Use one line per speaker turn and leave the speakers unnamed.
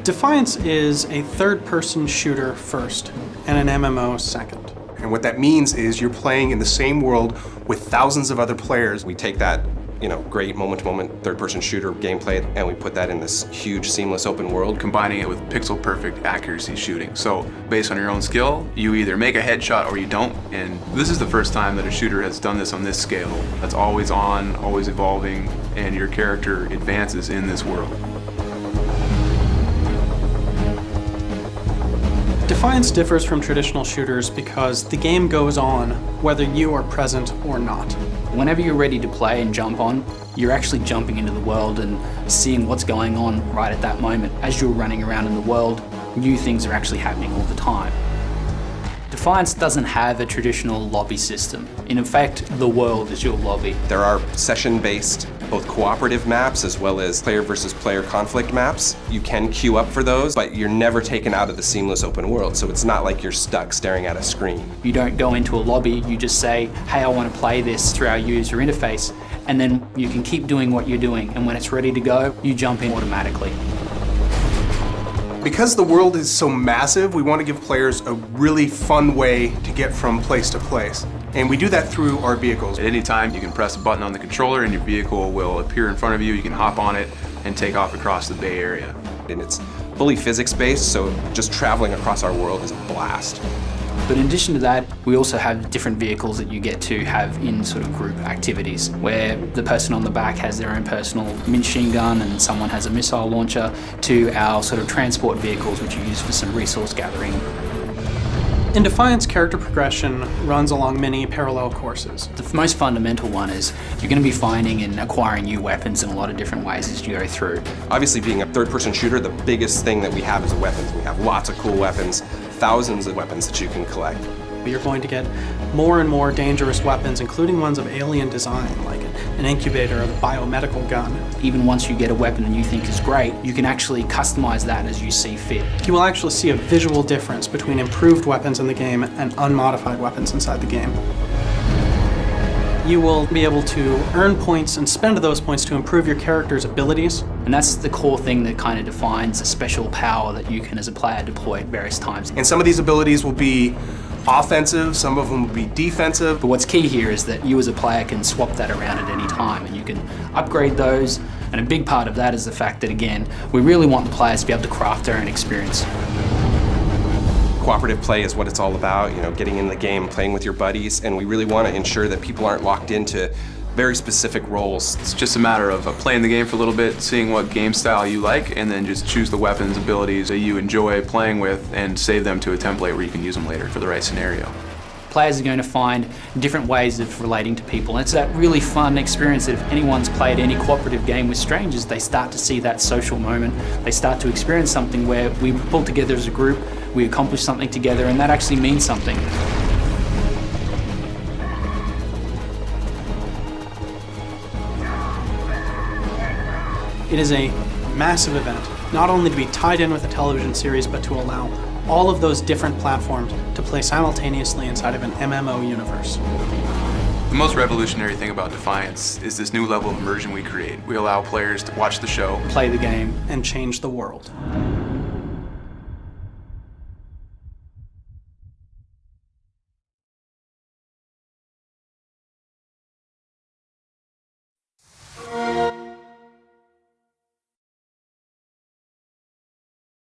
Defiance is a third-person shooter first, and an MMO second.
And what that means is you're playing in the same world with thousands of other players.
We take that, great moment-to-moment third-person shooter gameplay, and we put that in this huge, seamless open world.
Combining it with pixel-perfect accuracy shooting. So, based on your own skill, you either make a headshot or you don't. And this is the first time that a shooter has done this on this scale. That's always on, always evolving, and your character advances in this world.
Defiance differs from traditional shooters because the game goes on whether you are present or not.
Whenever you're ready to play and jump on, you're actually jumping into the world and seeing what's going on right at that moment. As you're running around in the world, new things are actually happening all the time. Defiance doesn't have a traditional lobby system. In effect, the world is your lobby.
There are session-based, both cooperative maps as well as player versus player conflict maps. You can queue up for those, but you're never taken out of the seamless open world, so it's not like you're stuck staring at a screen.
You don't go into a lobby, you just say, hey, I want to play this through our user interface, and then you can keep doing what you're doing, and when it's ready to go, you jump in automatically.
Because the world is so massive, we want to give players a really fun way to get from place to place. And we do that through our vehicles.
At any time, you can press a button on the controller and your vehicle will appear in front of you. You can hop on it and take off across the Bay Area.
And it's fully physics-based, so just traveling across our world is a blast.
But in addition to that, we also have different vehicles that you get to have in sort of group activities, where the person on the back has their own personal machine gun and someone has a missile launcher, to our sort of transport vehicles, which are used for some resource gathering.
In Defiance, character progression runs along many parallel courses.
The most fundamental one is you're going to be finding and acquiring new weapons in a lot of different ways as you go through.
Obviously, being a third-person shooter, the biggest thing that we have is weapons. We have lots of cool weapons, thousands of weapons that you can collect.
You're going to get more and more dangerous weapons, including ones of alien design, like an incubator or the biomedical gun.
Even once you get a weapon and you think is great, you can actually customize that as you see fit.
You will actually see a visual difference between improved weapons in the game and unmodified weapons inside the game. You will be able to earn points and spend those points to improve your character's abilities.
And that's the core thing that kind of defines a special power that you can, as a player, deploy at various times.
And some of these abilities will be offensive, some of them will be defensive.
But what's key here is that you as a player can swap that around at any time and you can upgrade those. And a big part of that is the fact that, again, we really want the players to be able to craft their own experience.
Cooperative play is what it's all about, getting in the game, playing with your buddies, and we really want to ensure that people aren't locked into very specific roles.
It's just a matter of playing the game for a little bit, seeing what game style you like, and then just choose the weapons, abilities that you enjoy playing with, and save them to a template where you can use them later for the right scenario.
Players are going to find different ways of relating to people, and it's that really fun experience that if anyone's played any cooperative game with strangers, they start to see that social moment. They start to experience something where we pull together as a group, we accomplish something together, and that actually means something.
It is a massive event, not only to be tied in with a television series, but to allow all of those different platforms to play simultaneously inside of an MMO universe.
The most revolutionary thing about Defiance is this new level of immersion we create. We allow players to watch the show,
Play the game,
and change the world.